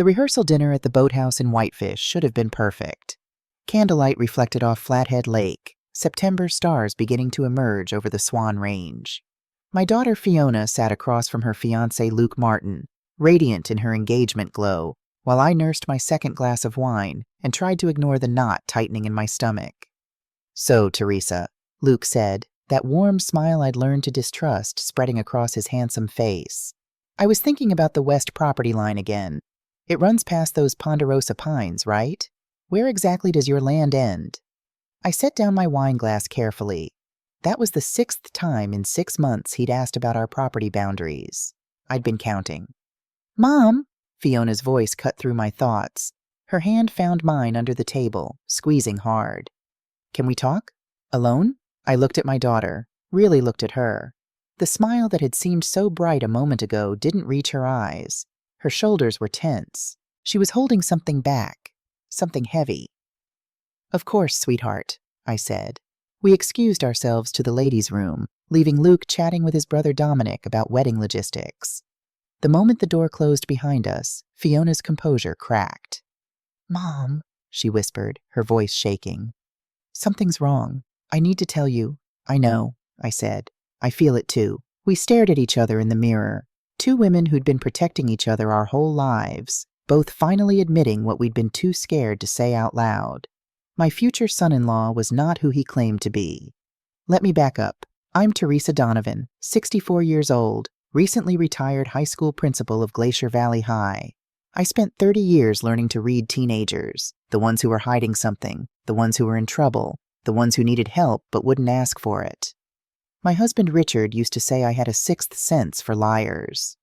The rehearsal dinner at the boathouse in Whitefish should have been perfect. Candlelight reflected off Flathead Lake, September stars beginning to emerge over the Swan Range. My daughter Fiona sat across from her fiancé Luke Martin, radiant in her engagement glow, while I nursed my second glass of wine and tried to ignore the knot tightening in my stomach. "So, Teresa," Luke said, that warm smile I'd learned to distrust spreading across his handsome face. "I was thinking about the west property line again. It runs past those ponderosa pines, right? Where exactly does your land end?" I set down my wine glass carefully. That was the 6th time in 6 months he'd asked about our property boundaries. I'd been counting. "Mom!" Fiona's voice cut through my thoughts. Her hand found mine under the table, squeezing hard. "Can we talk? Alone?" I looked at my daughter, really looked at her. The smile that had seemed so bright a moment ago didn't reach her eyes. Her shoulders were tense. She was holding something back, something heavy. "Of course, sweetheart," I said. We excused ourselves to the ladies' room, leaving Luke chatting with his brother Dominic about wedding logistics. The moment the door closed behind us, Fiona's composure cracked. "Mom," she whispered, her voice shaking. "Something's wrong. I need to tell you." "I know," I said. "I feel it too." We stared at each other in the mirror, two women who'd been protecting each other our whole lives, both finally admitting what we'd been too scared to say out loud. My future son-in-law was not who he claimed to be. Let me back up. I'm Teresa Donovan, 64 years old, recently retired high school principal of Glacier Valley High. I spent 30 years learning to read teenagers, the ones who were hiding something, the ones who were in trouble, the ones who needed help but wouldn't ask for it. My husband Richard used to say I had a sixth sense for liars.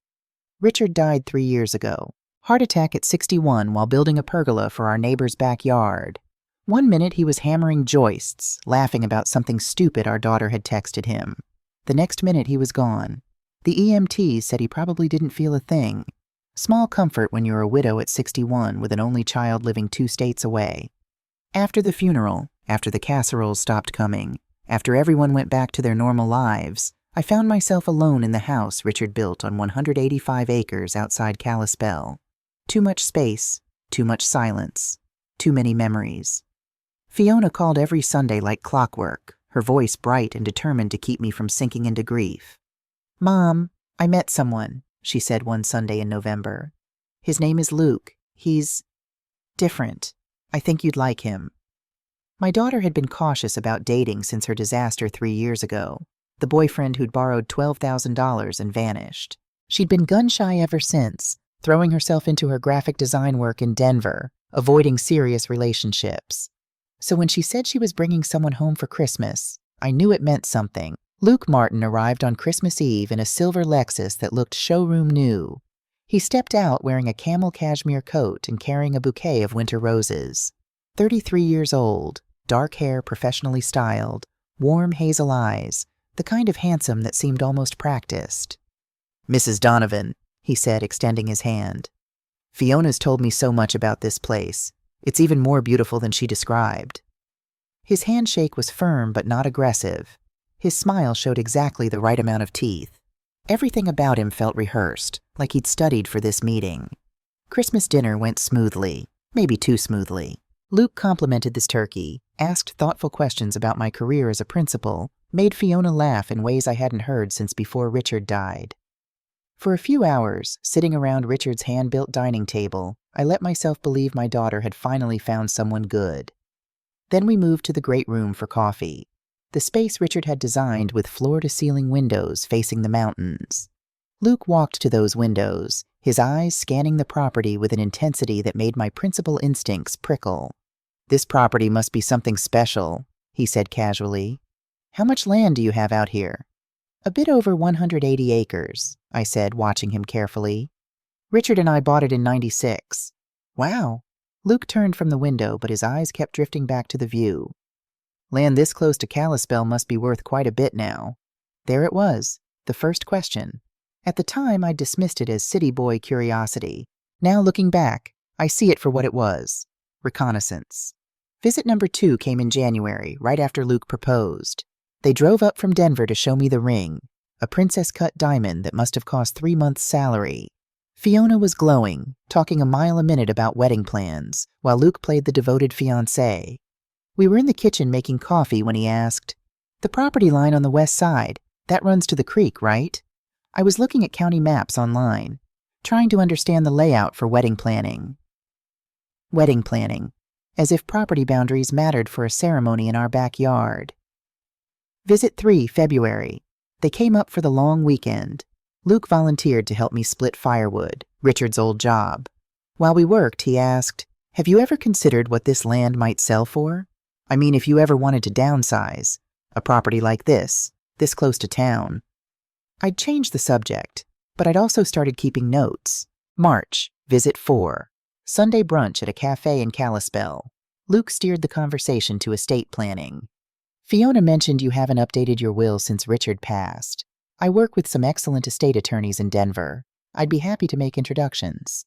Richard died 3 years ago. Heart attack at 61 while building a pergola for our neighbor's backyard. One minute he was hammering joists, laughing about something stupid our daughter had texted him. The next minute he was gone. The EMT said he probably didn't feel a thing. Small comfort when you're a widow at 61 with an only child living 2 states away. After the funeral, after the casseroles stopped coming, after everyone went back to their normal lives, I found myself alone in the house Richard built on 185 acres outside Kalispell. Too much space, too much silence, too many memories. Fiona called every Sunday like clockwork, her voice bright and determined to keep me from sinking into grief. "Mom, I met someone," she said one Sunday in November. "His name is Luke. He's different. I think you'd like him." My daughter had been cautious about dating since her disaster 3 years ago, the boyfriend who'd borrowed $12,000 and vanished. She'd been gun-shy ever since, throwing herself into her graphic design work in Denver, avoiding serious relationships. So when she said she was bringing someone home for Christmas, I knew it meant something. Luke Martin arrived on Christmas Eve in a silver Lexus that looked showroom new. He stepped out wearing a camel cashmere coat and carrying a bouquet of winter roses. 33 years old, dark hair professionally styled, warm hazel eyes, the kind of handsome that seemed almost practiced. "Mrs. Donovan," he said, extending his hand. "Fiona's told me so much about this place. It's even more beautiful than she described." His handshake was firm but not aggressive. His smile showed exactly the right amount of teeth. Everything about him felt rehearsed, like he'd studied for this meeting. Christmas dinner went smoothly, maybe too smoothly. Luke complimented this turkey, asked thoughtful questions about my career as a principal, made Fiona laugh in ways I hadn't heard since before Richard died. For a few hours, sitting around Richard's hand-built dining table, I let myself believe my daughter had finally found someone good. Then we moved to the great room for coffee, the space Richard had designed with floor-to-ceiling windows facing the mountains. Luke walked to those windows, his eyes scanning the property with an intensity that made my principal instincts prickle. "This property must be something special," he said casually. "How much land do you have out here?" "A bit over 180 acres, I said, watching him carefully. "Richard and I bought it in '96. "Wow." Luke turned from the window, but his eyes kept drifting back to the view. "Land this close to Kalispell must be worth quite a bit now." There it was, the first question. At the time, I dismissed it as city boy curiosity. Now, looking back, I see it for what it was: reconnaissance. Visit number 2 came in January, right after Luke proposed. They drove up from Denver to show me the ring, a princess-cut diamond that must have cost 3 months' salary. Fiona was glowing, talking a mile a minute about wedding plans, while Luke played the devoted fiancé. We were in the kitchen making coffee when he asked, "The property line on the west side, that runs to the creek, right?" I was looking at county maps online, trying to understand the layout for wedding planning. Wedding planning, as if property boundaries mattered for a ceremony in our backyard. Visit 3, February. They came up for the long weekend. Luke volunteered to help me split firewood, Richard's old job. While we worked, he asked, "Have you ever considered what this land might sell for? I mean, if you ever wanted to downsize, a property like this close to town." I'd changed the subject, but I'd also started keeping notes. March, visit 4. Sunday brunch at a cafe in Kalispell. Luke steered the conversation to estate planning. "Fiona mentioned you haven't updated your will since Richard passed. I work with some excellent estate attorneys in Denver. I'd be happy to make introductions."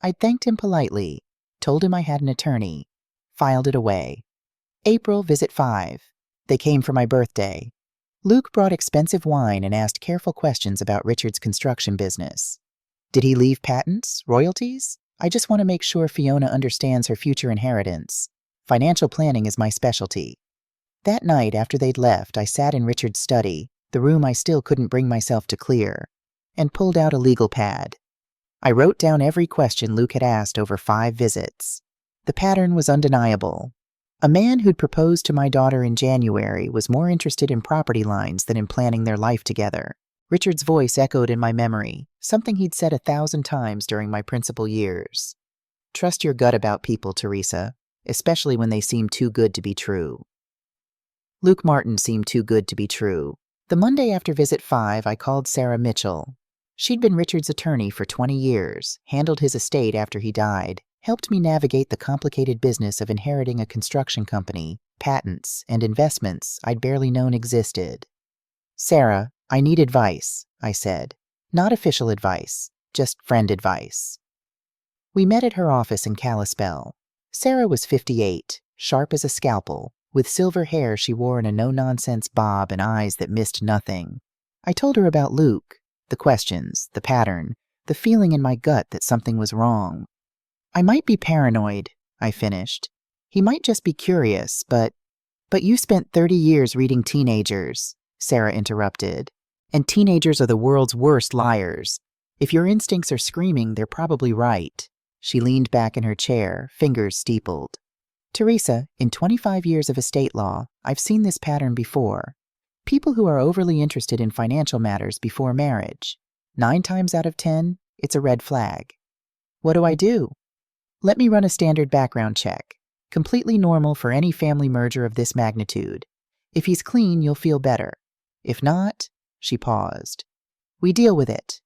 I thanked him politely, told him I had an attorney, filed it away. April, visit 5. They came for my birthday. Luke brought expensive wine and asked careful questions about Richard's construction business. Did he leave patents, royalties? I just want to make sure Fiona understands her future inheritance. Financial planning is my specialty. That night, after they'd left, I sat in Richard's study, the room I still couldn't bring myself to clear, and pulled out a legal pad. I wrote down every question Luke had asked over 5 visits. The pattern was undeniable. A man who'd proposed to my daughter in January was more interested in property lines than in planning their life together. Richard's voice echoed in my memory, something he'd said 1,000 times during my principal years. "Trust your gut about people, Teresa, especially when they seem too good to be true." Luke Martin seemed too good to be true. The Monday after visit 5, I called Sarah Mitchell. She'd been Richard's attorney for 20 years, handled his estate after he died, helped me navigate the complicated business of inheriting a construction company, patents, and investments I'd barely known existed. "Sarah, I need advice," I said. Not official advice, just friend advice. We met at her office in Kalispell. Sarah was 58, sharp as a scalpel, with silver hair she wore in a no-nonsense bob and eyes that missed nothing. I told her about Luke, the questions, the pattern, the feeling in my gut that something was wrong. "I might be paranoid," I finished. "He might just be curious, but you spent 30 years reading teenagers," Sarah interrupted. "And teenagers are the world's worst liars. If your instincts are screaming, they're probably right." She leaned back in her chair, fingers steepled. "Teresa, in 25 years of estate law, I've seen this pattern before. People who are overly interested in financial matters before marriage. 9 times out of 10, it's a red flag. What do I do?" "Let me run a standard background check. Completely normal for any family merger of this magnitude. If he's clean, you'll feel better. If not," she paused. "We deal with it."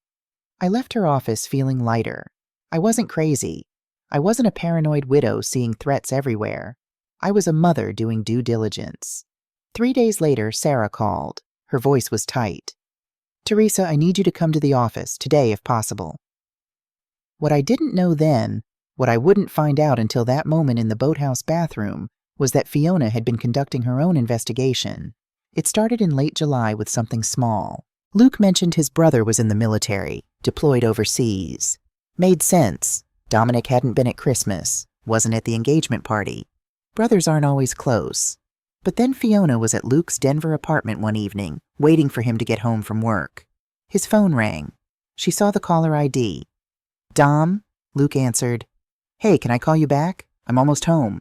I left her office feeling lighter. I wasn't crazy. I wasn't a paranoid widow seeing threats everywhere. I was a mother doing due diligence. 3 days later, Sarah called. Her voice was tight. "Teresa, I need you to come to the office, today if possible." What I didn't know then, what I wouldn't find out until that moment in the boathouse bathroom, was that Fiona had been conducting her own investigation. It started in late July with something small. Luke mentioned his brother was in the military, deployed overseas. Made sense. Dominic hadn't been at Christmas, wasn't at the engagement party. Brothers aren't always close. But then Fiona was at Luke's Denver apartment one evening, waiting for him to get home from work. His phone rang. She saw the caller ID. "Dom," Luke answered. "Hey, can I call you back? I'm almost home."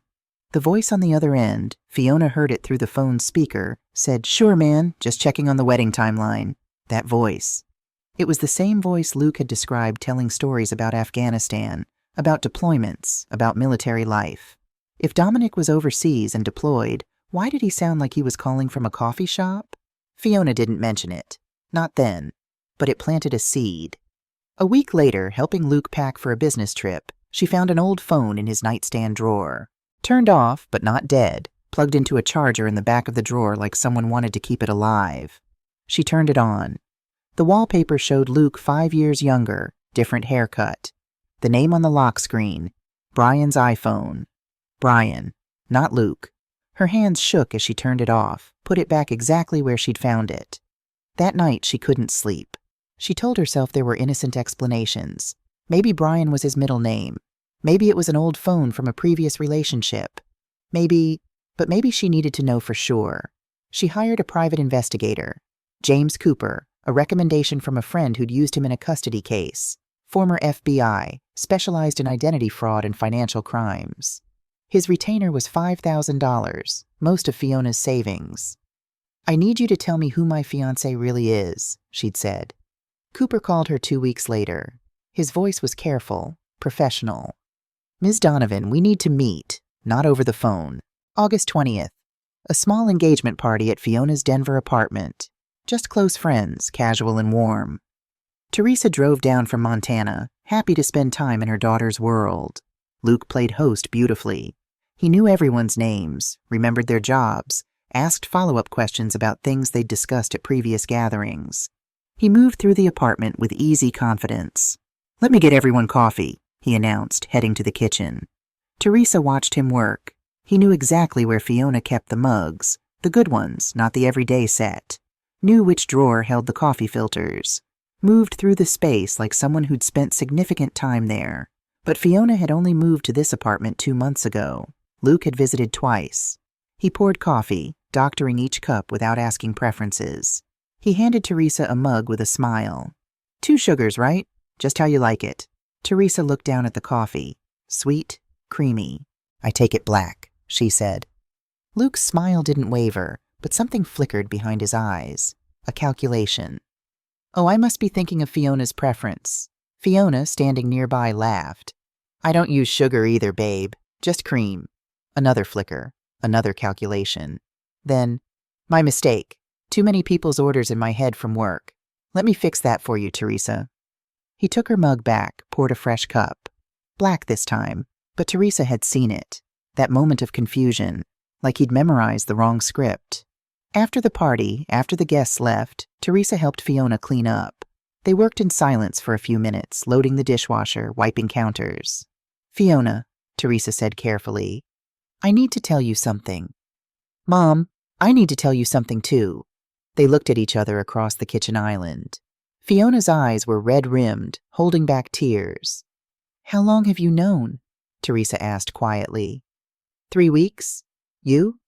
The voice on the other end, Fiona heard it through the phone's speaker, said, "Sure, man, just checking on the wedding timeline." That voice. It was the same voice Luke had described telling stories about Afghanistan, about deployments, about military life. If Dominic was overseas and deployed, why did he sound like he was calling from a coffee shop? Fiona didn't mention it. Not then. But it planted a seed. A week later, helping Luke pack for a business trip, she found an old phone in his nightstand drawer. Turned off, but not dead, plugged into a charger in the back of the drawer like someone wanted to keep it alive. She turned it on. The wallpaper showed Luke 5 years younger, different haircut. The name on the lock screen, Brian's iPhone. Brian, not Luke. Her hands shook as she turned it off, put it back exactly where she'd found it. That night she couldn't sleep. She told herself there were innocent explanations. Maybe Brian was his middle name. Maybe it was an old phone from a previous relationship. Maybe she needed to know for sure. She hired a private investigator, James Cooper, a recommendation from a friend who'd used him in a custody case. Former FBI, specialized in identity fraud and financial crimes. His retainer was $5,000, most of Fiona's savings. "I need you to tell me who my fiancé really is," she'd said. Cooper called her 2 weeks later. His voice was careful, professional. "Ms. Donovan, we need to meet, not over the phone. August 20th. A small engagement party at Fiona's Denver apartment. Just close friends, casual and warm." Teresa drove down from Montana, happy to spend time in her daughter's world. Luke played host beautifully. He knew everyone's names, remembered their jobs, asked follow-up questions about things they'd discussed at previous gatherings. He moved through the apartment with easy confidence. "Let me get everyone coffee," he announced, heading to the kitchen. Teresa watched him work. He knew exactly where Fiona kept the mugs, the good ones, not the everyday set. Knew which drawer held the coffee filters. Moved through the space like someone who'd spent significant time there. But Fiona had only moved to this apartment 2 months ago. Luke had visited twice. He poured coffee, doctoring each cup without asking preferences. He handed Teresa a mug with a smile. "2 sugars, right? Just how you like it." Teresa looked down at the coffee. Sweet, creamy. "I take it black," she said. Luke's smile didn't waver, but something flickered behind his eyes. A calculation. "Oh, I must be thinking of Fiona's preference." Fiona, standing nearby, laughed. "I don't use sugar either, babe. Just cream." Another flicker. Another calculation. Then, "My mistake. Too many people's orders in my head from work. Let me fix that for you, Teresa." He took her mug back, poured a fresh cup. Black this time, but Teresa had seen it. That moment of confusion, like he'd memorized the wrong script. After the party, after the guests left, Teresa helped Fiona clean up. They worked in silence for a few minutes, loading the dishwasher, wiping counters. "Fiona," Teresa said carefully, "I need to tell you something." "Mom, I need to tell you something too." They looked at each other across the kitchen island. Fiona's eyes were red-rimmed, holding back tears. "How long have you known?" Teresa asked quietly. 3 weeks? You?"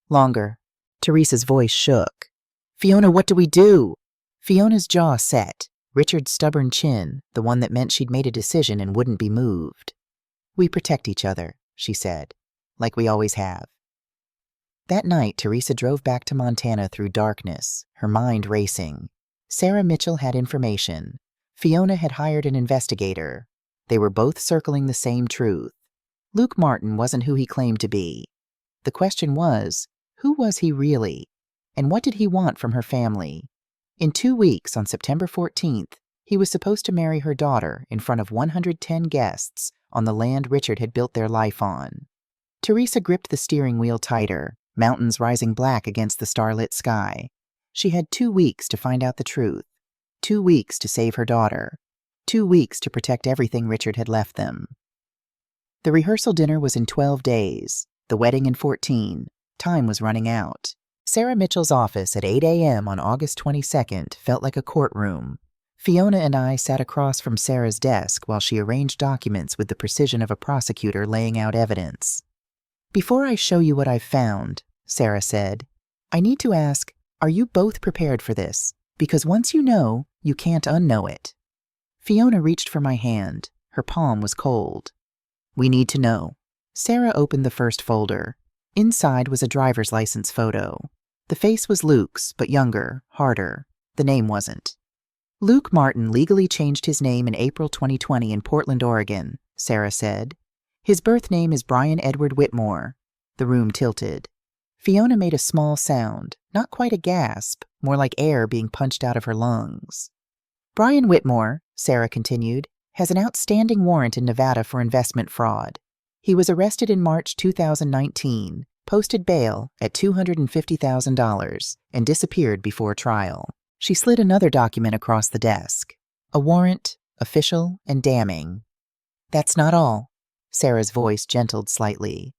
"Longer." Teresa's voice shook. "Fiona, what do we do?" Fiona's jaw set, Richard's stubborn chin, the one that meant she'd made a decision and wouldn't be moved. "We protect each other," she said, "like we always have." That night, Teresa drove back to Montana through darkness, her mind racing. Sarah Mitchell had information. Fiona had hired an investigator. They were both circling the same truth. Luke Martin wasn't who he claimed to be. The question was, who was he really? And what did he want from her family? In 2 weeks, on September 14th, he was supposed to marry her daughter in front of 110 guests on the land Richard had built their life on. Teresa gripped the steering wheel tighter, mountains rising black against the starlit sky. She had 2 weeks to find out the truth. 2 weeks to save her daughter. 2 weeks to protect everything Richard had left them. The rehearsal dinner was in 12 days, the wedding in 14. Time was running out. Sarah Mitchell's office at 8 a.m. on August 22nd felt like a courtroom. Fiona and I sat across from Sarah's desk while she arranged documents with the precision of a prosecutor laying out evidence. "Before I show you what I've found," Sarah said, "I need to ask, are you both prepared for this? Because once you know, you can't unknow it." Fiona reached for my hand. Her palm was cold. "We need to know." Sarah opened the first folder. Inside was a driver's license photo. The face was Luke's, but younger, harder. The name wasn't. "Luke Martin legally changed his name in April 2020 in Portland, Oregon," Sarah said. "His birth name is Brian Edward Whitmore." The room tilted. Fiona made a small sound, not quite a gasp, more like air being punched out of her lungs. "Brian Whitmore," Sarah continued, "has an outstanding warrant in Nevada for investment fraud. He was arrested in March 2019, posted bail at $250,000, and disappeared before trial." She slid another document across the desk. A warrant, official and damning. "That's not all." Sarah's voice gentled slightly.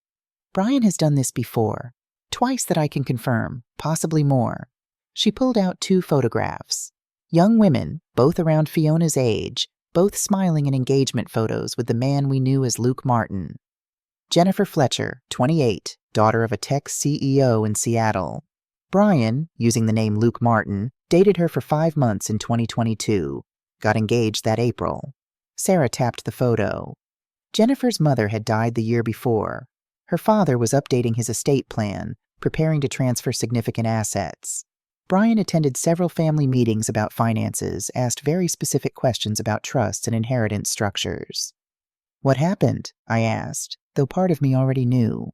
"Brian has done this before. Twice that I can confirm, possibly more." She pulled out 2 photographs. Young women, both around Fiona's age, both smiling in engagement photos with the man we knew as Luke Martin. Jennifer Fletcher, 28, daughter of a tech CEO in Seattle. Brian, using the name Luke Martin, dated her for 5 months in 2022. Got engaged that April. Sarah tapped the photo. Jennifer's mother had died the year before. Her father was updating his estate plan, preparing to transfer significant assets. Brian attended several family meetings about finances, asked very specific questions about trusts and inheritance structures. "What happened?" I asked, though part of me already knew.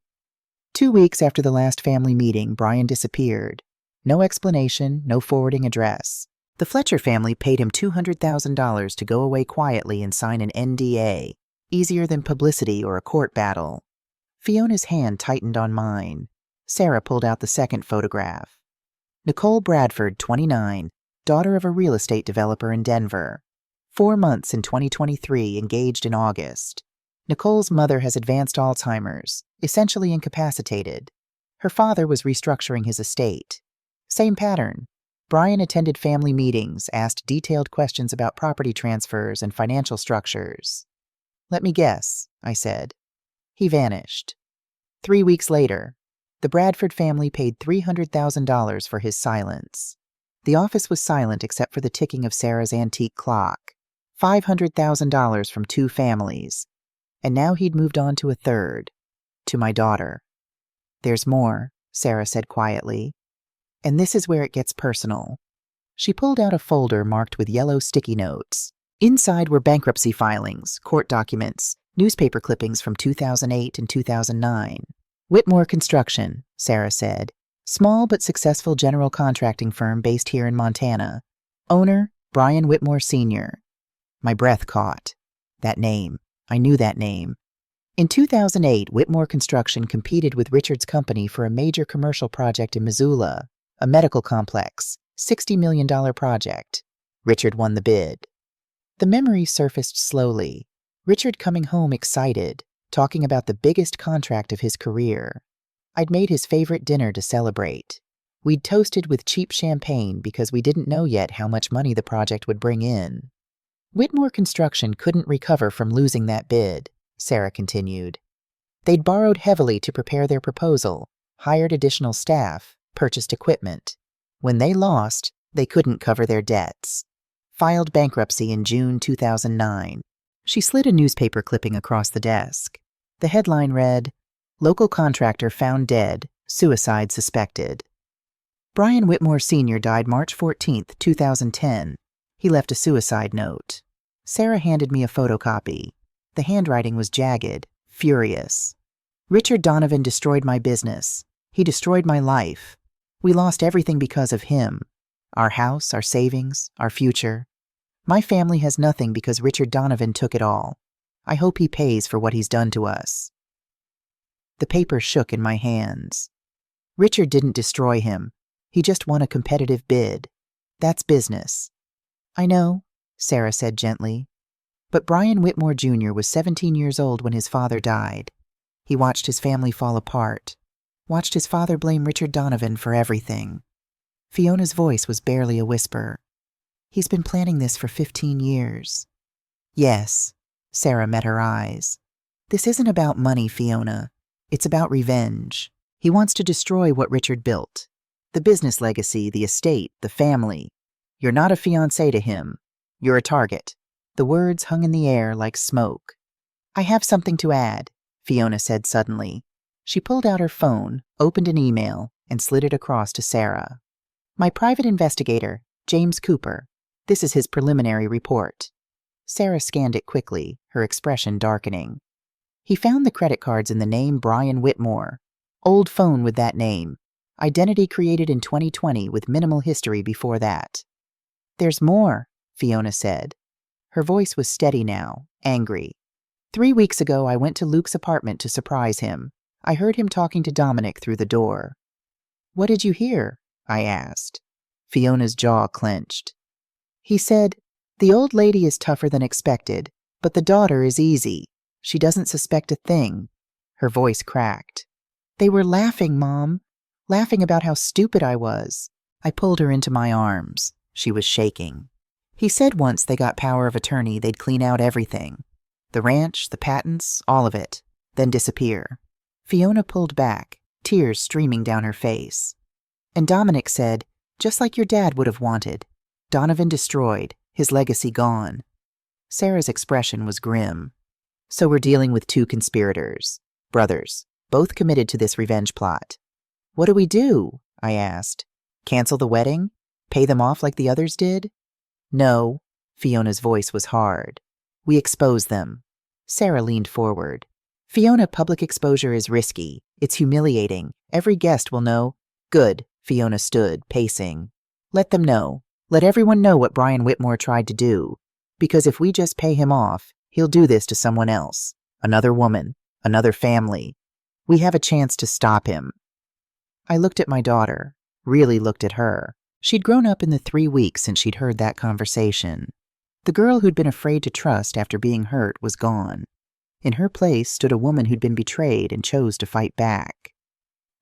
2 weeks after the last family meeting, Brian disappeared. No explanation, no forwarding address. The Fletcher family paid him $200,000 to go away quietly and sign an NDA, easier than publicity or a court battle. Fiona's hand tightened on mine. Sarah pulled out the second photograph. Nicole Bradford, 29, daughter of a real estate developer in Denver. 4 months in 2023, engaged in August. Nicole's mother has advanced Alzheimer's, essentially incapacitated. Her father was restructuring his estate. Same pattern. Brian attended family meetings, asked detailed questions about property transfers and financial structures. "Let me guess," I said. He vanished. 3 weeks later, the Bradford family paid $300,000 for his silence. The office was silent except for the ticking of Sarah's antique clock. $500,000 from 2 families. And now he'd moved on to a third, to my daughter. "There's more," Sarah said quietly. "And this is where it gets personal." She pulled out a folder marked with yellow sticky notes. Inside were bankruptcy filings, court documents, newspaper clippings from 2008 and 2009. "Whitmore Construction," Sarah said. "Small but successful general contracting firm based here in Montana. Owner, Brian Whitmore Sr." My breath caught. That name. I knew that name. In 2008, Whitmore Construction competed with Richard's company for a major commercial project in Missoula, a medical complex, $60 million project. Richard won the bid. The memory surfaced slowly. Richard coming home excited, talking about the biggest contract of his career. I'd made his favorite dinner to celebrate. We'd toasted with cheap champagne because we didn't know yet how much money the project would bring in. Whitmore Construction couldn't recover from losing that bid, Sarah continued. They'd borrowed heavily to prepare their proposal, hired additional staff, purchased equipment. When they lost, they couldn't cover their debts. Filed bankruptcy in June 2009. She slid a newspaper clipping across the desk. The headline read, "Local contractor found dead, suicide suspected." Brian Whitmore Sr. died March 14, 2010. He left a suicide note. Sarah handed me a photocopy. The handwriting was jagged, furious. "Richard Donovan destroyed my business. He destroyed my life. We lost everything because of him. Our house, our savings, our future. My family has nothing because Richard Donovan took it all. I hope he pays for what he's done to us." The paper shook in my hands. Richard didn't destroy him. He just won a competitive bid. That's business. "I know," Sarah said gently. But Brian Whitmore Jr. was 17 years old when his father died. He watched his family fall apart. Watched his father blame Richard Donovan for everything. Fiona's voice was barely a whisper. "He's been planning this for 15 years. "Yes," Sarah met her eyes. "This isn't about money, Fiona. It's about revenge. He wants to destroy what Richard built. The business legacy, the estate, the family. You're not a fiancé to him. You're a target." The words hung in the air like smoke. "I have something to add," Fiona said suddenly. She pulled out her phone, opened an email, and slid it across to Sarah. "My private investigator, James Cooper. This is his preliminary report." Sarah scanned it quickly, her expression darkening. "He found the credit cards in the name Brian Whitmore. Old phone with that name. Identity created in 2020 with minimal history before that." "There's more," Fiona said. Her voice was steady now, angry. 3 weeks ago, I went to Luke's apartment to surprise him. I heard him talking to Dominic through the door. "What did you hear?" I asked. Fiona's jaw clenched. "He said, 'The old lady is tougher than expected, but the daughter is easy. She doesn't suspect a thing.'" Her voice cracked. "They were laughing, Mom. Laughing about how stupid I was." I pulled her into my arms. She was shaking. He said once they got power of attorney, they'd clean out everything. The ranch, the patents, all of it, then disappear. Fiona pulled back, tears streaming down her face. And Dominic said, just like your dad would have wanted. Donovan destroyed, his legacy gone. Sarah's expression was grim. So we're dealing with two conspirators, brothers, both committed to this revenge plot. What do we do? I asked. Cancel the wedding? Pay them off like the others did? No. Fiona's voice was hard. We expose them. Sarah leaned forward. Fiona, public exposure is risky. It's humiliating. Every guest will know. Good. Fiona stood, pacing. Let them know. Let everyone know what Brian Whitmore tried to do. Because if we just pay him off, he'll do this to someone else. Another woman. Another family. We have a chance to stop him. I looked at my daughter. Really looked at her. She'd grown up in the 3 weeks since she'd heard that conversation. The girl who'd been afraid to trust after being hurt was gone. In her place stood a woman who'd been betrayed and chose to fight back.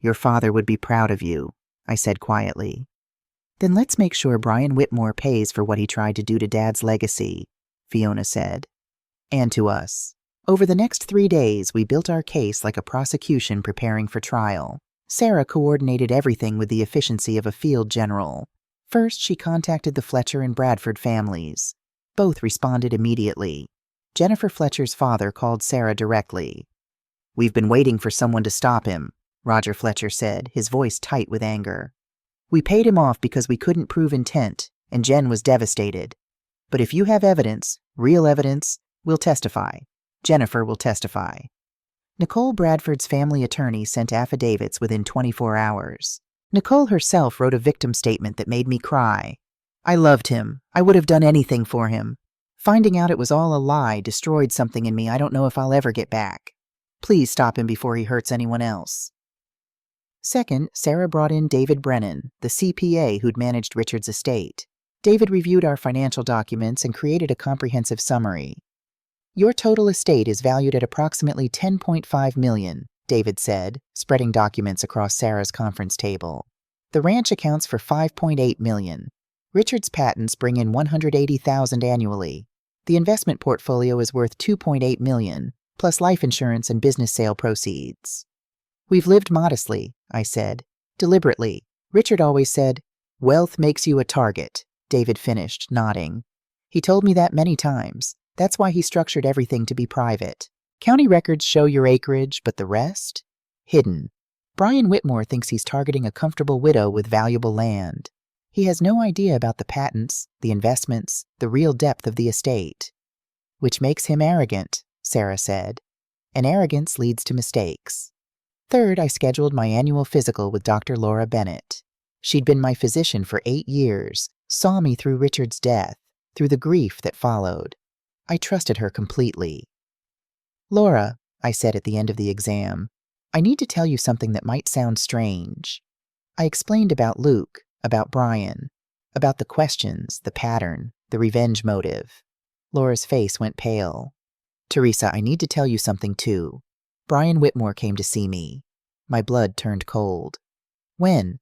Your father would be proud of you, I said quietly. Then let's make sure Brian Whitmore pays for what he tried to do to Dad's legacy, Fiona said. And to us. Over the next 3 days, we built our case like a prosecution preparing for trial. Sarah coordinated everything with the efficiency of a field general. First, she contacted the Fletcher and Bradford families. Both responded immediately. Jennifer Fletcher's father called Sarah directly. We've been waiting for someone to stop him, Roger Fletcher said, his voice tight with anger. We paid him off because we couldn't prove intent, and Jen was devastated. But if you have evidence, real evidence, we'll testify. Jennifer will testify. Nicole Bradford's family attorney sent affidavits within 24 hours. Nicole herself wrote a victim statement that made me cry. I loved him. I would have done anything for him. Finding out it was all a lie destroyed something in me I don't know if I'll ever get back. Please stop him before he hurts anyone else. Second, Sarah brought in David Brennan, the CPA who'd managed Richard's estate. David reviewed our financial documents and created a comprehensive summary. Your total estate is valued at approximately $10.5 million, David said, spreading documents across Sarah's conference table. The ranch accounts for $5.8 million. Richard's patents bring in $180,000 annually. The investment portfolio is worth $2.8 million, plus life insurance and business sale proceeds. We've lived modestly, I said. Deliberately. Richard always said, wealth makes you a target, David finished, nodding. He told me that many times. That's why he structured everything to be private. County records show your acreage, but the rest? Hidden. Brian Whitmore thinks he's targeting a comfortable widow with valuable land. He has no idea about the patents, the investments, the real depth of the estate. Which makes him arrogant, Sarah said. And arrogance leads to mistakes. Third, I scheduled my annual physical with Dr. Laura Bennett. She'd been my physician for 8 years, saw me through Richard's death, through the grief that followed. I trusted her completely. Laura, I said at the end of the exam, I need to tell you something that might sound strange. I explained about Luke, about Brian, about the questions, the pattern, the revenge motive. Laura's face went pale. Teresa, I need to tell you something too. Brian Whitmore came to see me. My blood turned cold. When?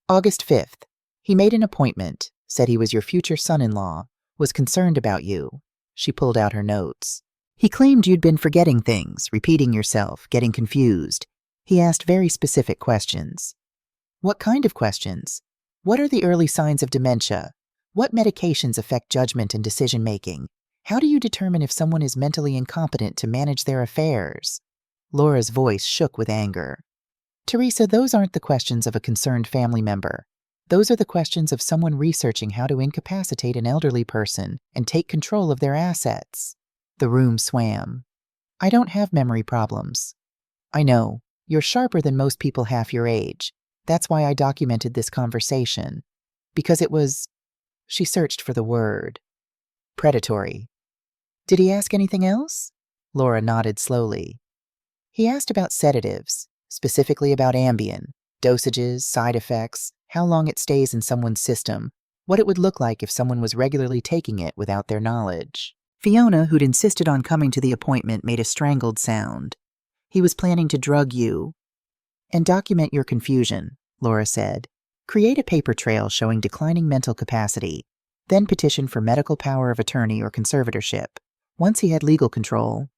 August 5th. He made an appointment, said he was your future son-in-law, was concerned about you. She pulled out her notes. He claimed you'd been forgetting things, repeating yourself, getting confused. He asked very specific questions. What kind of questions? What are the early signs of dementia? What medications affect judgment and decision-making? How do you determine if someone is mentally incompetent to manage their affairs? Laura's voice shook with anger. Teresa, those aren't the questions of a concerned family member. Those are the questions of someone researching how to incapacitate an elderly person and take control of their assets. The room swam. I don't have memory problems. I know. You're sharper than most people half your age. That's why I documented this conversation. Because it was... She searched for the word. Predatory. Did he ask anything else? Laura nodded slowly. He asked about sedatives, specifically about Ambien, dosages, side effects, how long it stays in someone's system, what it would look like if someone was regularly taking it without their knowledge. Fiona, who'd insisted on coming to the appointment, made a strangled sound. He was planning to drug you. And document your confusion, Laura said. Create a paper trail showing declining mental capacity. then petition for medical power of attorney or conservatorship. Once he had legal control,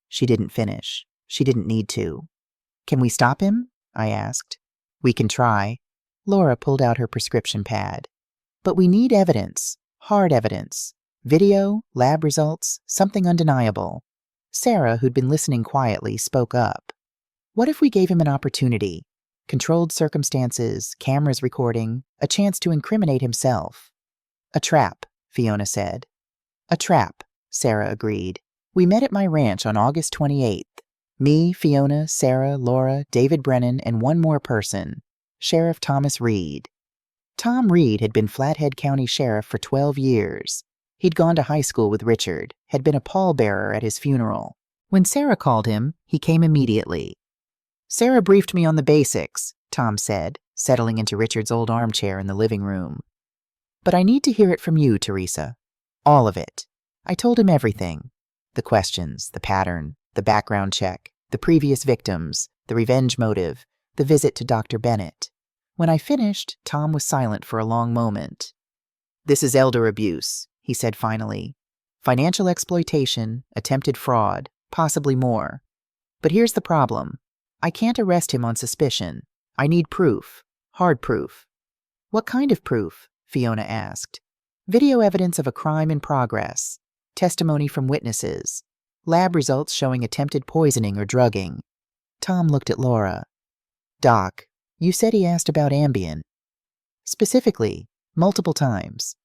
she didn't finish. She didn't need to. Can we stop him? I asked. We can try. Laura pulled out her prescription pad. But we need evidence, hard evidence. Video, lab results, something undeniable. Sarah, who'd been listening quietly, spoke up. What if we gave him an opportunity? Controlled circumstances, cameras recording, a chance to incriminate himself. A trap, Fiona said. A trap, Sarah agreed. We met at my ranch on August 28th. Me, Fiona, Sarah, Laura, David Brennan, and one more person, Sheriff Thomas Reed. Tom Reed had been Flathead County Sheriff for 12 years. He'd gone to high school with Richard, had been a pallbearer at his funeral. When Sarah called him, he came immediately. Sarah briefed me on the basics, Tom said, settling into Richard's old armchair in the living room. But I need to hear it from you, Teresa. All of it. I told him everything. The questions, the pattern, the background check, the previous victims, the revenge motive, the visit to Dr. Bennett. When I finished, Tom was silent for a long moment. This is elder abuse, he said finally. Financial exploitation, attempted fraud, possibly more. But here's the problem. I can't arrest him on suspicion. I need proof. Hard proof. What kind of proof? Fiona asked. Video evidence of a crime in progress. Testimony from witnesses. Lab results showing attempted poisoning or drugging. Tom looked at Laura. Doc, you said he asked about Ambien. Specifically, multiple times.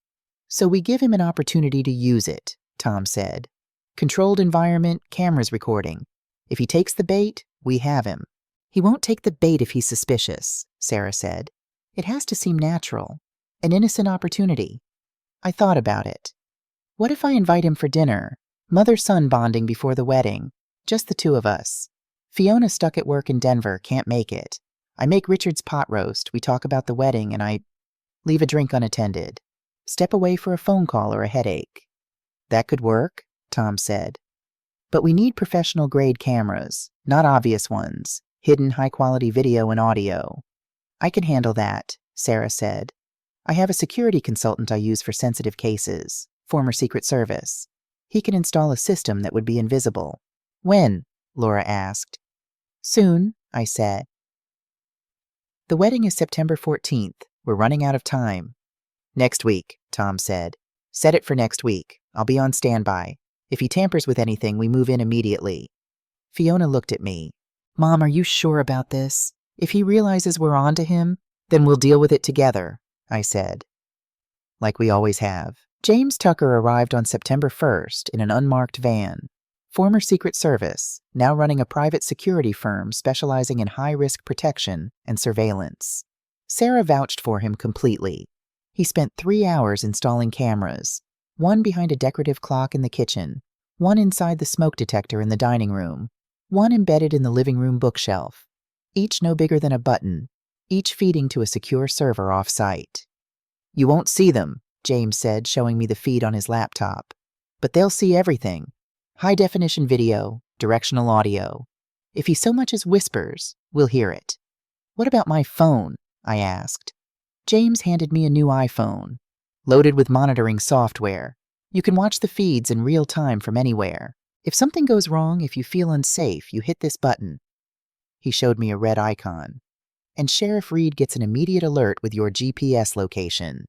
So we give him an opportunity to use it, Tom said. Controlled environment, cameras recording. If he takes the bait, we have him. He won't take the bait if he's suspicious, Sarah said. It has to seem natural. An innocent opportunity. I thought about it. What if I invite him for dinner? Mother-son bonding before the wedding. Just the two of us. Fiona stuck at work in Denver, can't make it. I make Richard's pot roast, we talk about the wedding, and I leave a drink unattended. Step away for a phone call or a headache. That could work, Tom said. But we need professional-grade cameras, not obvious ones, hidden high-quality video and audio. I can handle that, Sarah said. I have a security consultant I use for sensitive cases, former Secret Service. He can install a system that would be invisible. When? Laura asked. Soon, I said. The wedding is September 14th. We're running out of time. Next week, Tom said. Set it for next week. I'll be on standby. If he tampers with anything, we move in immediately. Fiona looked at me. Mom, are you sure about this? If he realizes we're on to him, then we'll deal with it together, I said. Like we always have. James Tucker arrived on September 1st in an unmarked van. Former Secret Service, now running a private security firm specializing in high-risk protection and surveillance. Sarah vouched for him completely. He spent 3 hours installing cameras, one behind a decorative clock in the kitchen, one inside the smoke detector in the dining room, one embedded in the living room bookshelf, each no bigger than a button, each feeding to a secure server off-site. You won't see them, James said, showing me the feed on his laptop. But they'll see everything. High-definition video, directional audio. If he so much as whispers, we'll hear it. What about my phone? I asked. James handed me a new iPhone, loaded with monitoring software. You can watch the feeds in real time from anywhere. If something goes wrong, if you feel unsafe, you hit this button. He showed me a red icon. And Sheriff Reed gets an immediate alert with your GPS location.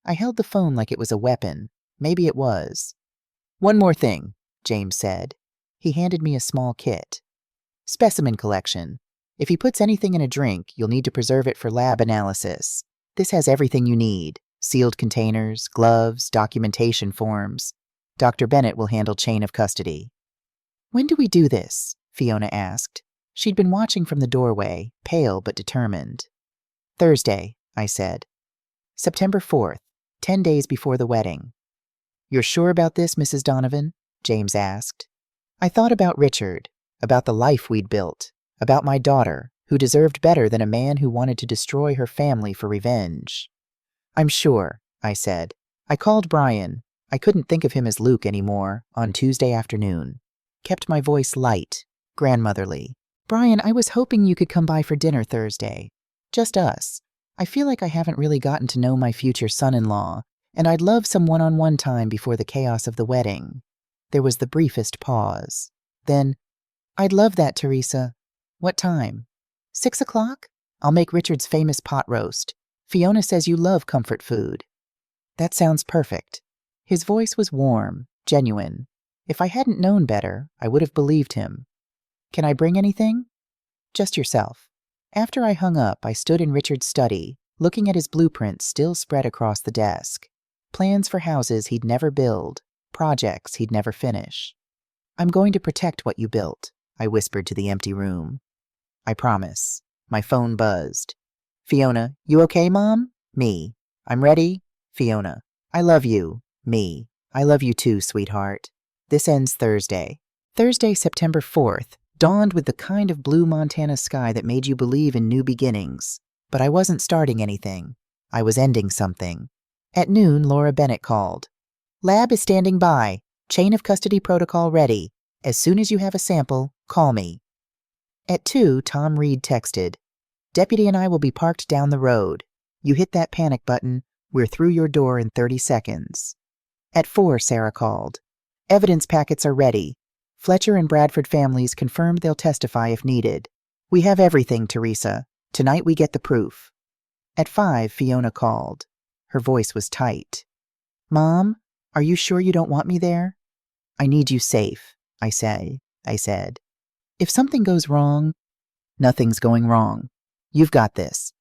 I held the phone like it was a weapon. Maybe it was. One more thing, James said. He handed me a small kit. Specimen collection. If he puts anything in a drink, you'll need to preserve it for lab analysis. This has everything you need. Sealed containers, gloves, documentation forms. Dr. Bennett will handle chain of custody. When do we do this? Fiona asked. She'd been watching from the doorway, pale but determined. Thursday, I said. September 4th, 10 days before the wedding. You're sure about this, Mrs. Donovan? James asked. I thought about Richard, about the life we'd built, about my daughter, who deserved better than a man who wanted to destroy her family for revenge. I'm sure, I said. I called Brian. I couldn't think of him as Luke anymore, on Tuesday afternoon. Kept my voice light, grandmotherly. Brian, I was hoping you could come by for dinner Thursday. Just us. I feel like I haven't really gotten to know my future son-in-law, And I'd love some one-on-one time before the chaos of the wedding. There was the briefest pause. Then, I'd love that, Teresa. What time? 6 o'clock? I'll make Richard's famous pot roast. Fiona says you love comfort food. That sounds perfect. His voice was warm, genuine. If I hadn't known better, I would have believed him. Can I bring anything? Just yourself. After I hung up, I stood in Richard's study, looking at his blueprints still spread across the desk. Plans for houses he'd never build, projects he'd never finish. I'm going to protect what you built, I whispered to the empty room. I promise. My phone buzzed. Fiona, you okay, Mom? Me. I'm ready? Fiona. I love you. Me. I love you too, sweetheart. This ends Thursday. Thursday, September 4th, dawned with the kind of blue Montana sky that made you believe in new beginnings. But I wasn't starting anything. I was ending something. At noon, Laura Bennett called. Lab is standing by. Chain of custody protocol ready. As soon as you have a sample, call me. At 2, Tom Reed texted. Deputy and I will be parked down the road. You hit that panic button. We're through your door in 30 seconds. At 4, Sarah called. Evidence packets are ready. Fletcher and Bradford families confirmed they'll testify if needed. We have everything, Teresa. Tonight we get the proof. At 5, Fiona called. Her voice was tight. Mom, are you sure you don't want me there? I need you safe, I said. If something goes wrong, nothing's going wrong. You've got this.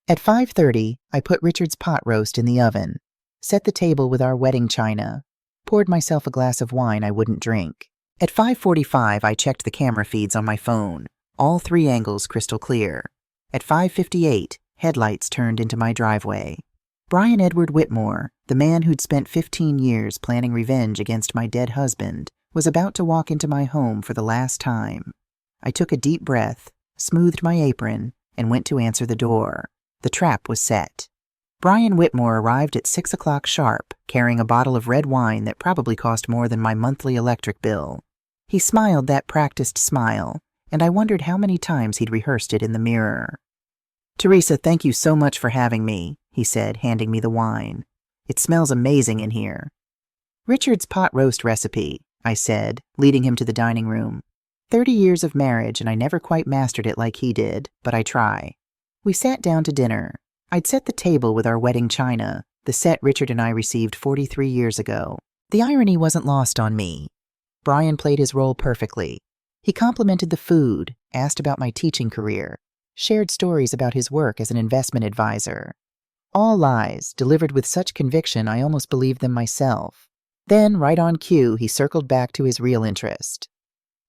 At 5:30, I put Richard's pot roast in the oven, set the table with our wedding china, poured myself a glass of wine I wouldn't drink. At 5:45, I checked the camera feeds on my phone, all 3 angles crystal clear. At 5:58, headlights turned into my driveway. Brian Edward Whitmore, the man who'd spent 15 years planning revenge against my dead husband, was about to walk into my home for the last time. I took a deep breath, smoothed my apron, and went to answer the door. The trap was set. Brian Whitmore arrived at 6 o'clock sharp, carrying a bottle of red wine that probably cost more than my monthly electric bill. He smiled that practiced smile, and I wondered how many times he'd rehearsed it in the mirror. Teresa, thank you so much for having me, he said, handing me the wine. It smells amazing in here. Richard's pot roast recipe, I said, leading him to the dining room. 30 years of marriage, and I never quite mastered it like he did, but I try. We sat down to dinner. I'd set the table with our wedding china, the set Richard and I received 43 years ago. The irony wasn't lost on me. Brian played his role perfectly. He complimented the food, asked about my teaching career, shared stories about his work as an investment advisor. All lies, delivered with such conviction I almost believed them myself. Then, right on cue, he circled back to his real interest.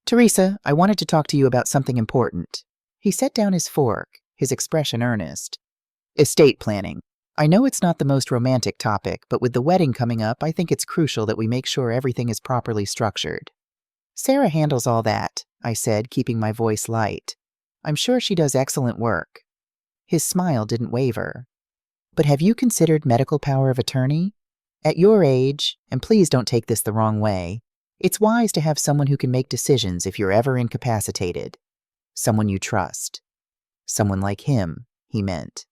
Teresa, I wanted to talk to you about something important. He set down his fork, his expression earnest. Estate planning. I know it's not the most romantic topic, but with the wedding coming up, I think it's crucial that we make sure everything is properly structured. Sarah handles all that, I said, keeping my voice light. I'm sure she does excellent work. His smile didn't waver. But have you considered medical power of attorney? At your age, and please don't take this the wrong way, it's wise to have someone who can make decisions if you're ever incapacitated. Someone you trust. Someone like him, he meant.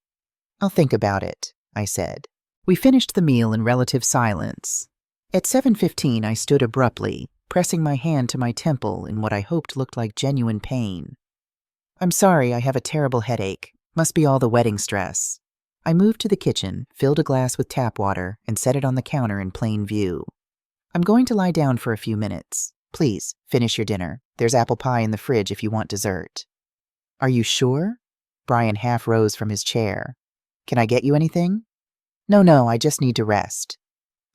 I'll think about it, I said. We finished the meal in relative silence. At 7:15, I stood abruptly, pressing my hand to my temple in what I hoped looked like genuine pain. I'm sorry, I have a terrible headache. Must be all the wedding stress. I moved to the kitchen, filled a glass with tap water, and set it on the counter in plain view. I'm going to lie down for a few minutes. Please, finish your dinner. There's apple pie in the fridge if you want dessert. Are you sure? Brian half rose from his chair. Can I get you anything? No, I just need to rest.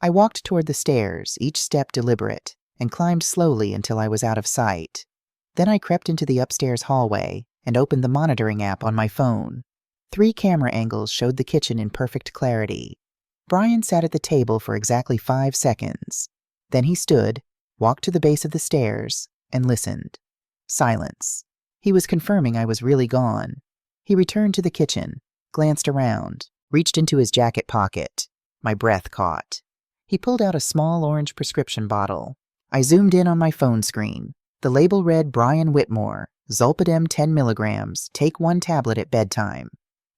I walked toward the stairs, each step deliberate, and climbed slowly until I was out of sight. Then I crept into the upstairs hallway and opened the monitoring app on my phone. 3 camera angles showed the kitchen in perfect clarity. Brian sat at the table for exactly 5 seconds. Then he stood, walked to the base of the stairs, and listened. Silence. He was confirming I was really gone. He returned to the kitchen, glanced around, reached into his jacket pocket. My breath caught. He pulled out a small orange prescription bottle. I zoomed in on my phone screen. The label read Brian Whitmore, Zolpidem 10 milligrams, take 1 tablet at bedtime.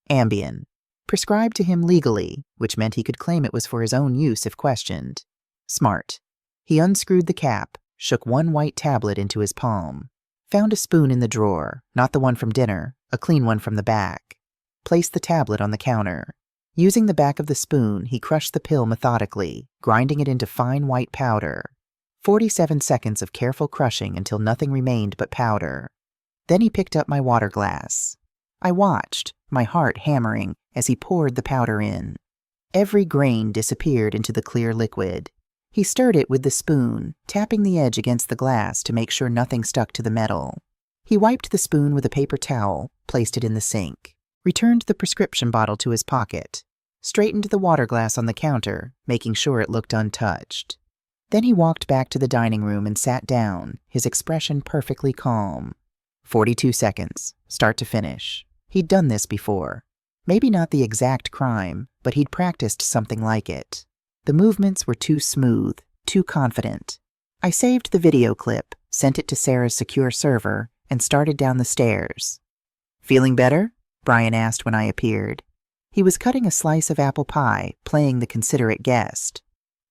Ambien. Prescribed to him legally, which meant he could claim it was for his own use if questioned. Smart. He unscrewed the cap, shook one white tablet into his palm. Found a spoon in the drawer, not the one from dinner, a clean one from the back. Placed the tablet on the counter. Using the back of the spoon, he crushed the pill methodically, grinding it into fine white powder. 47 seconds of careful crushing until nothing remained but powder. Then he picked up my water glass. I watched, my heart hammering, as he poured the powder in. Every grain disappeared into the clear liquid. He stirred it with the spoon, tapping the edge against the glass to make sure nothing stuck to the metal. He wiped the spoon with a paper towel, placed it in the sink, returned the prescription bottle to his pocket, straightened the water glass on the counter, making sure it looked untouched. Then he walked back to the dining room and sat down, his expression perfectly calm. 42 seconds, start to finish. He'd done this before. Maybe not the exact crime, but he'd practiced something like it. The movements were too smooth, too confident. I saved the video clip, sent it to Sarah's secure server, and started down the stairs. "Feeling better?" Brian asked when I appeared. He was cutting a slice of apple pie, playing the considerate guest.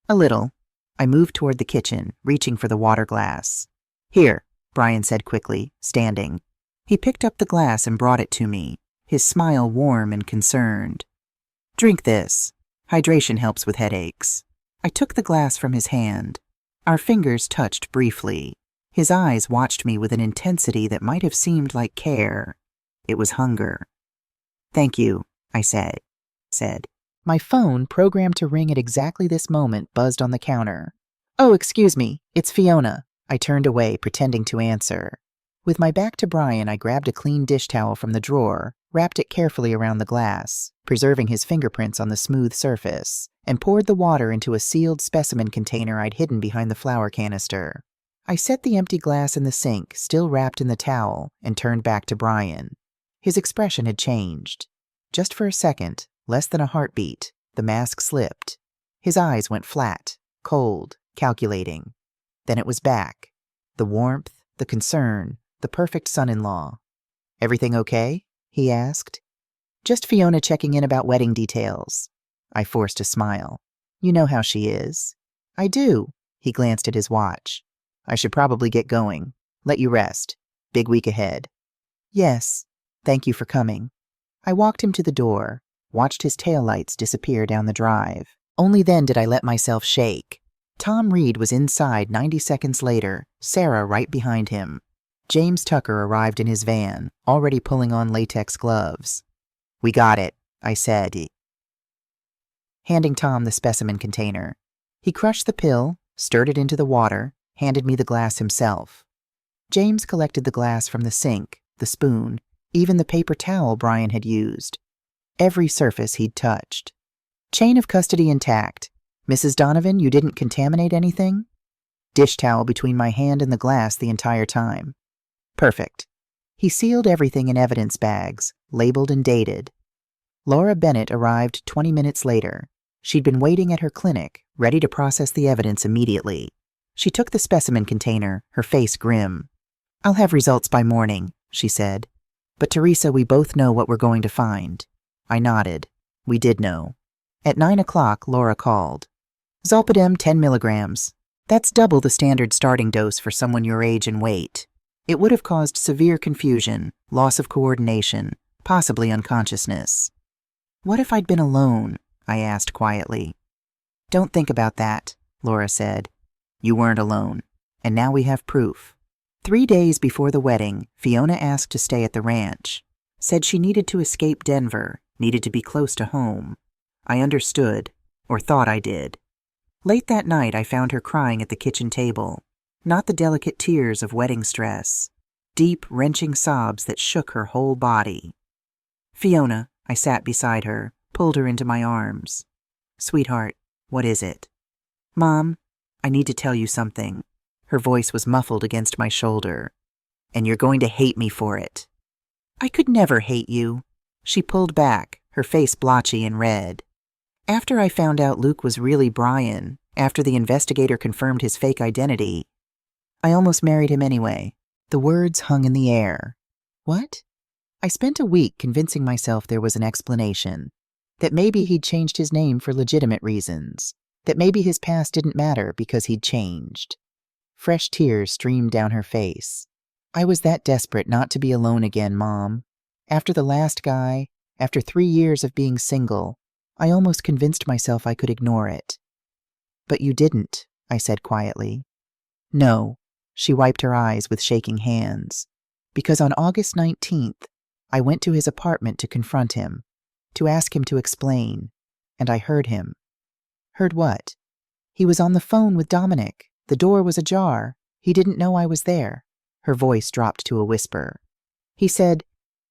"A little." I moved toward the kitchen, reaching for the water glass. "Here," Brian said quickly, standing. He picked up the glass and brought it to me, his smile warm and concerned. "Drink this. Hydration helps with headaches." I took the glass from his hand. Our fingers touched briefly. His eyes watched me with an intensity that might have seemed like care. It was hunger. "Thank you," I said. My phone, programmed to ring at exactly this moment, buzzed on the counter. "Oh, excuse me, it's Fiona." I turned away, pretending to answer. With my back to Brian, I grabbed a clean dish towel from the drawer, wrapped it carefully around the glass, preserving his fingerprints on the smooth surface, and poured the water into a sealed specimen container I'd hidden behind the flour canister. I set the empty glass in the sink, still wrapped in the towel, and turned back to Brian. His expression had changed. Just for a second, less than a heartbeat, the mask slipped. His eyes went flat, cold, calculating. Then it was back. The warmth, the concern, the perfect son-in-law. "Everything okay?" he asked. "Just Fiona checking in about wedding details." I forced a smile. "You know how she is." "I do." He glanced at his watch. "I should probably get going. Let you rest. Big week ahead." "Yes. Thank you for coming." I walked him to the door, watched his taillights disappear down the drive. Only then did I let myself shake. Tom Reed was inside 90 seconds later, Sarah right behind him. James Tucker arrived in his van, already pulling on latex gloves. "We got it," I said, handing Tom the specimen container. He crushed the pill, stirred it into the water, handed me the glass himself. James collected the glass from the sink, the spoon, even the paper towel Brian had used. Every surface he'd touched. "Chain of custody intact. Mrs. Donovan, you didn't contaminate anything?" Dish towel between my hand and the glass the entire time. "Perfect." He sealed everything in evidence bags, labeled and dated. Laura Bennett arrived 20 minutes later. She'd been waiting at her clinic, ready to process the evidence immediately. She took the specimen container, her face grim. "I'll have results by morning," she said. "But Teresa, we both know what we're going to find." I nodded. We did know. At 9 o'clock, Laura called. "Zolpidem 10 milligrams. That's double the standard starting dose for someone your age and weight. It would have caused severe confusion, loss of coordination, possibly unconsciousness." "What if I'd been alone?" I asked quietly. "Don't think about that," Laura said. "You weren't alone, and now we have proof." 3 days before the wedding, Fiona asked to stay at the ranch. Said she needed to escape Denver, needed to be close to home. I understood, or thought I did. Late that night, I found her crying at the kitchen table. Not the delicate tears of wedding stress. Deep, wrenching sobs that shook her whole body. "Fiona," I sat beside her, pulled her into my arms. "Sweetheart, what is it?" "Mom, I need to tell you something." Her voice was muffled against my shoulder. "And you're going to hate me for it." "I could never hate you." She pulled back, her face blotchy and red. "After I found out Luke was really Brian, after the investigator confirmed his fake identity, I almost married him anyway." The words hung in the air. "What?" I spent a week convincing myself there was an explanation. That maybe he'd changed his name for legitimate reasons. That maybe his past didn't matter because he'd changed. Fresh tears streamed down her face. I was that desperate not to be alone again, Mom. After the last guy, after 3 years of being single, I almost convinced myself I could ignore it. But you didn't, I said quietly. No, she wiped her eyes with shaking hands. Because on August 19th, I went to his apartment to confront him, to ask him to explain, and I heard him. Heard what? He was on the phone with Dominic. The door was ajar. He didn't know I was there. Her voice dropped to a whisper. He said,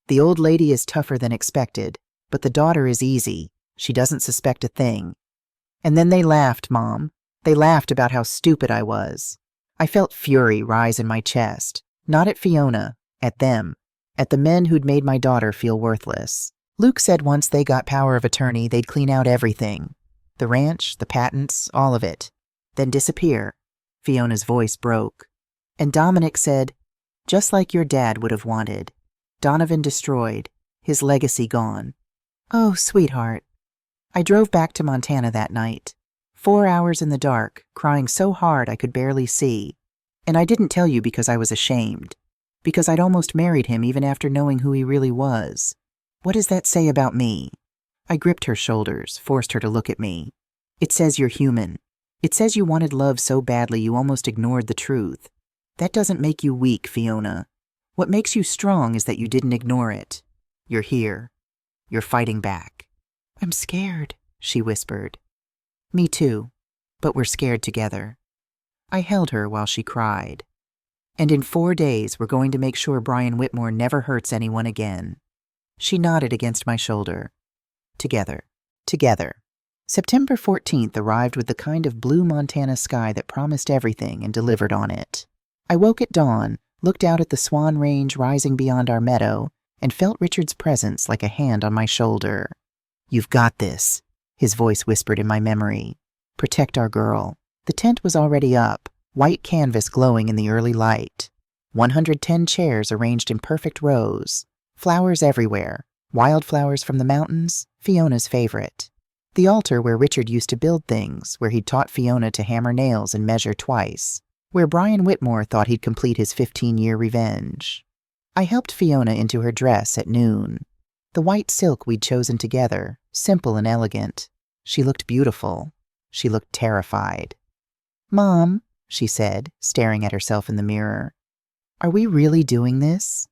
"The old lady is tougher than expected, but the daughter is easy. She doesn't suspect a thing." And then they laughed, Mom. They laughed about how stupid I was. I felt fury rise in my chest, not at Fiona, at them, at the men who'd made my daughter feel worthless. Luke said once they got power of attorney, they'd clean out everything. The ranch, the patents, all of it. Then disappear. Fiona's voice broke. And Dominic said, "Just like your dad would have wanted. Donovan destroyed, his legacy gone." Oh, sweetheart. I drove back to Montana that night. 4 hours in the dark, crying so hard I could barely see. And I didn't tell you because I was ashamed. Because I'd almost married him even after knowing who he really was. What does that say about me? I gripped her shoulders, forced her to look at me. It says you're human. It says you wanted love so badly you almost ignored the truth. That doesn't make you weak, Fiona. What makes you strong is that you didn't ignore it. You're here. You're fighting back. I'm scared, she whispered. Me too, but we're scared together. I held her while she cried. And in 4 days, we're going to make sure Brian Whitmore never hurts anyone again. She nodded against my shoulder. Together. Together. September 14th arrived with the kind of blue Montana sky that promised everything and delivered on it. I woke at dawn, looked out at the Swan Range rising beyond our meadow, and felt Richard's presence like a hand on my shoulder. You've got this, his voice whispered in my memory. Protect our girl. The tent was already up, white canvas glowing in the early light. 110 chairs arranged in perfect rows. Flowers everywhere. Wildflowers from the mountains, Fiona's favorite. The altar where Richard used to build things, where he'd taught Fiona to hammer nails and measure twice. Where Brian Whitmore thought he'd complete his 15-year revenge. I helped Fiona into her dress at noon. The white silk we'd chosen together, simple and elegant. She looked beautiful. She looked terrified. Mom, she said, staring at herself in the mirror. Are we really doing this?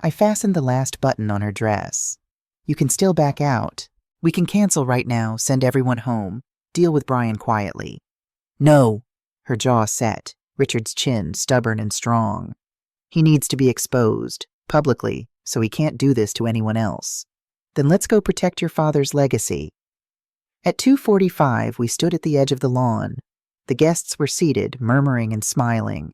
I fastened the last button on her dress. You can still back out. We can cancel right now, send everyone home, deal with Brian quietly. No, her jaw set, Richard's chin stubborn and strong. He needs to be exposed, publicly, so he can't do this to anyone else. Then let's go protect your father's legacy. At 2:45, we stood at the edge of the lawn. The guests were seated, murmuring and smiling.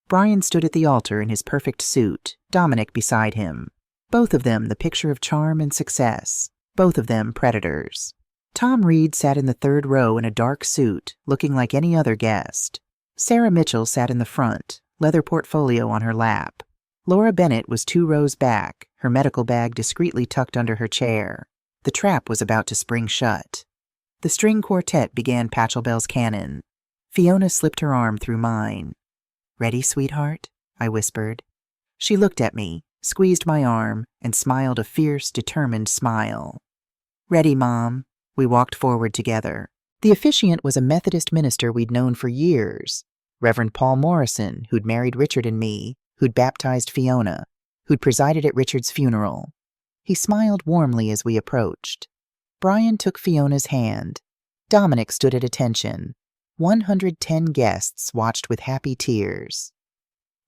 Brian stood at the altar in his perfect suit, Dominic beside him. Both of them the picture of charm and success. Both of them predators. Tom Reed sat in the third row in a dark suit, looking like any other guest. Sarah Mitchell sat in the front, leather portfolio on her lap. Laura Bennett was 2 rows back, her medical bag discreetly tucked under her chair. The trap was about to spring shut. The string quartet began Pachelbel's canon. Fiona slipped her arm through mine. Ready, sweetheart? I whispered. She looked at me, squeezed my arm, and smiled a fierce, determined smile. Ready, Mom. We walked forward together. The officiant was a Methodist minister we'd known for years. Reverend Paul Morrison, who'd married Richard and me, who'd baptized Fiona, who'd presided at Richard's funeral. He smiled warmly as we approached. Brian took Fiona's hand. Dominic stood at attention. 110 guests watched with happy tears.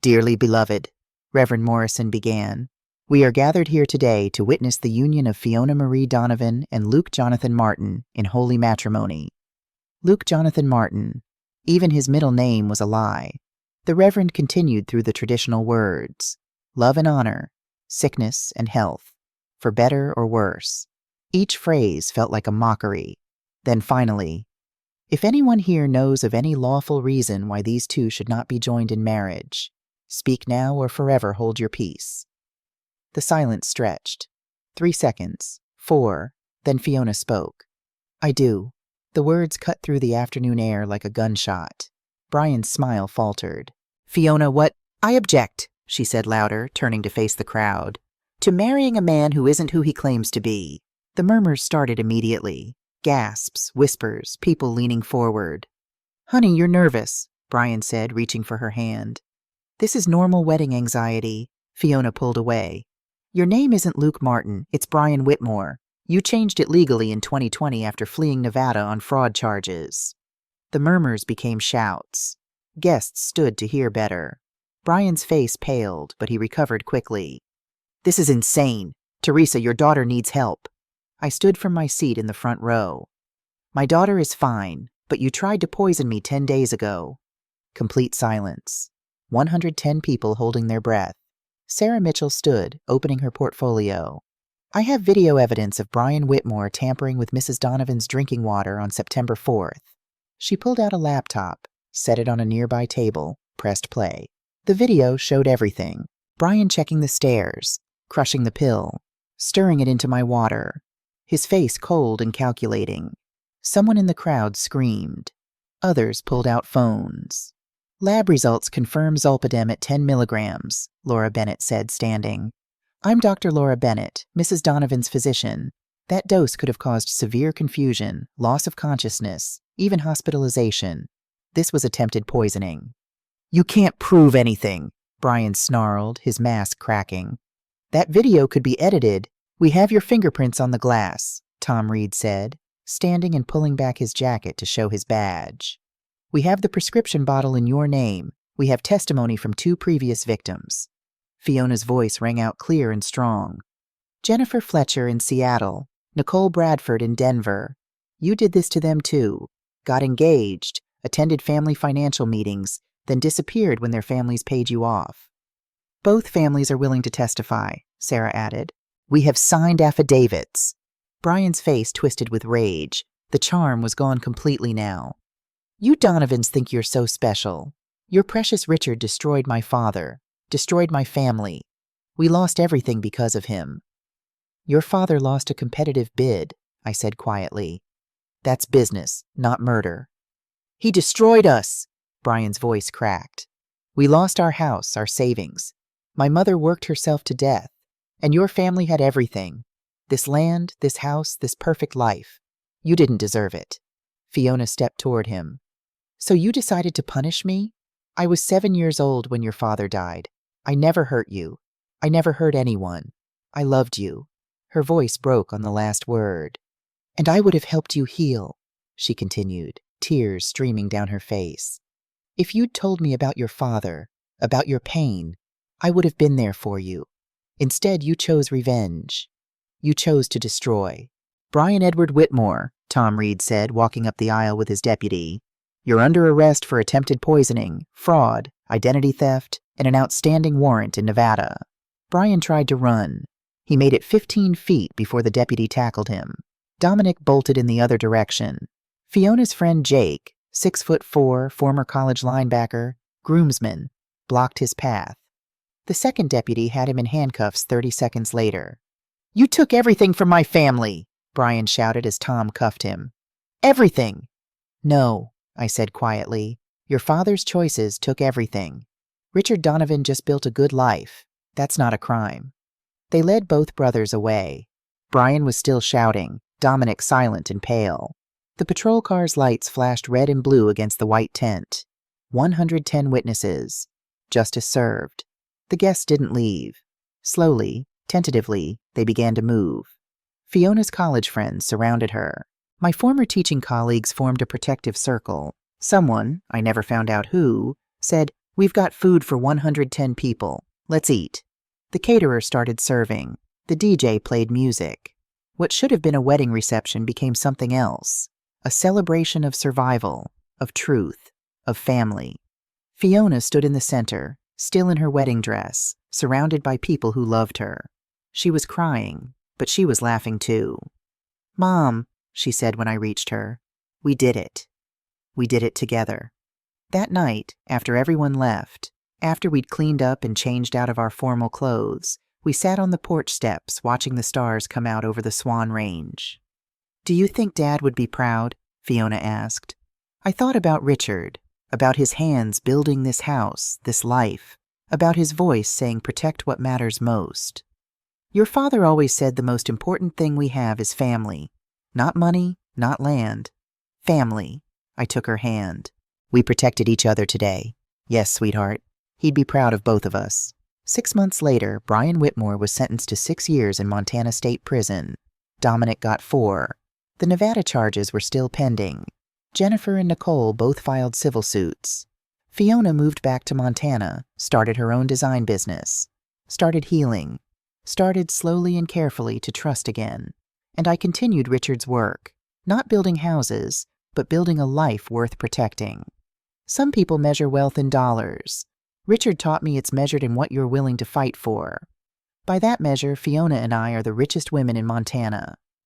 Dearly beloved, Reverend Morrison began, we are gathered here today to witness the union of Fiona Marie Donovan and Luke Jonathan Martin in holy matrimony. Luke Jonathan Martin. Even his middle name was a lie. The Reverend continued through the traditional words. Love and honor, sickness and health, for better or worse. Each phrase felt like a mockery. Then finally, if anyone here knows of any lawful reason why these two should not be joined in marriage, speak now or forever hold your peace. The silence stretched. 3 seconds. 4. Then Fiona spoke. I do. The words cut through the afternoon air like a gunshot. Brian's smile faltered. Fiona, what? I object, she said louder, turning to face the crowd. To marrying a man who isn't who he claims to be. The murmurs started immediately. Gasps, whispers, people leaning forward. Honey, you're nervous, Brian said, reaching for her hand. This is normal wedding anxiety. Fiona pulled away. Your name isn't Luke Martin, it's Brian Whitmore. You changed it legally in 2020 after fleeing Nevada on fraud charges. The murmurs became shouts. Guests stood to hear better. Brian's face paled, but he recovered quickly. This is insane. Teresa, your daughter needs help. I stood from my seat in the front row. My daughter is fine, but you tried to poison me 10 days ago. Complete silence. 110 people holding their breath. Sarah Mitchell stood, opening her portfolio. I have video evidence of Brian Whitmore tampering with Mrs. Donovan's drinking water on September 4th. She pulled out a laptop, set it on a nearby table, pressed play. The video showed everything. Brian checking the stairs, crushing the pill, stirring it into my water, his face cold and calculating. Someone in the crowd screamed. Others pulled out phones. Lab results confirm zolpidem at 10 milligrams, Laura Bennett said, standing. I'm Dr. Laura Bennett, Mrs. Donovan's physician. That dose could have caused severe confusion, loss of consciousness, even hospitalization. This was attempted poisoning. You can't prove anything, Brian snarled, his mask cracking. That video could be edited. We have your fingerprints on the glass, Tom Reed said, standing and pulling back his jacket to show his badge. We have the prescription bottle in your name. We have testimony from 2 previous victims. Fiona's voice rang out clear and strong. Jennifer Fletcher in Seattle, Nicole Bradford in Denver. You did this to them too. Got engaged, attended family financial meetings, then disappeared when their families paid you off. Both families are willing to testify, Sarah added. We have signed affidavits. Brian's face twisted with rage. The charm was gone completely now. You Donovans think you're so special. Your precious Richard destroyed my father, destroyed my family. We lost everything because of him. Your father lost a competitive bid, I said quietly. That's business, not murder. He destroyed us, Brian's voice cracked. We lost our house, our savings. My mother worked herself to death, and your family had everything. This land, this house, this perfect life. You didn't deserve it. Fiona stepped toward him. So you decided to punish me? I was 7 years old when your father died. I never hurt you. I never hurt anyone. I loved you. Her voice broke on the last word. And I would have helped you heal, she continued, tears streaming down her face. If you'd told me about your father, about your pain, I would have been there for you. Instead, you chose revenge. You chose to destroy. Brian Edward Whitmore, Tom Reed said, walking up the aisle with his deputy. You're under arrest for attempted poisoning, fraud, identity theft, and an outstanding warrant in Nevada. Brian tried to run. He made it 15 feet before the deputy tackled him. Dominic bolted in the other direction. Fiona's friend Jake, 6'4", former college linebacker, groomsman, blocked his path. The second deputy had him in handcuffs 30 seconds later. You took everything from my family, Brian shouted as Tom cuffed him. Everything! No, I said quietly. Your father's choices took everything. Richard Donovan just built a good life. That's not a crime. They led both brothers away. Brian was still shouting, Dominic silent and pale. The patrol car's lights flashed red and blue against the white tent. 110 witnesses. Justice served. The guests didn't leave. Slowly, tentatively, they began to move. Fiona's college friends surrounded her. My former teaching colleagues formed a protective circle. Someone, I never found out who, said, We've got food for 110 people. Let's eat. The caterer started serving. The DJ played music. What should have been a wedding reception became something else. A celebration of survival, of truth, of family. Fiona stood in the center, still in her wedding dress, surrounded by people who loved her. She was crying, but she was laughing too. Mom, she said when I reached her, we did it. We did it together. That night, after everyone left, after we'd cleaned up and changed out of our formal clothes, we sat on the porch steps watching the stars come out over the Swan Range. Do you think Dad would be proud? Fiona asked. I thought about Richard, about his hands building this house, this life, about his voice saying protect what matters most. Your father always said the most important thing we have is family. Not money, not land. Family. I took her hand. We protected each other today. Yes, sweetheart. He'd be proud of both of us. 6 months later, Brian Whitmore was sentenced to 6 years in Montana State Prison. Dominic got 4. The Nevada charges were still pending. Jennifer and Nicole both filed civil suits. Fiona moved back to Montana, started her own design business, started healing, started slowly and carefully to trust again. And I continued Richard's work, not building houses, but building a life worth protecting. Some people measure wealth in dollars. Richard taught me it's measured in what you're willing to fight for. By that measure, Fiona and I are the richest women in Montana.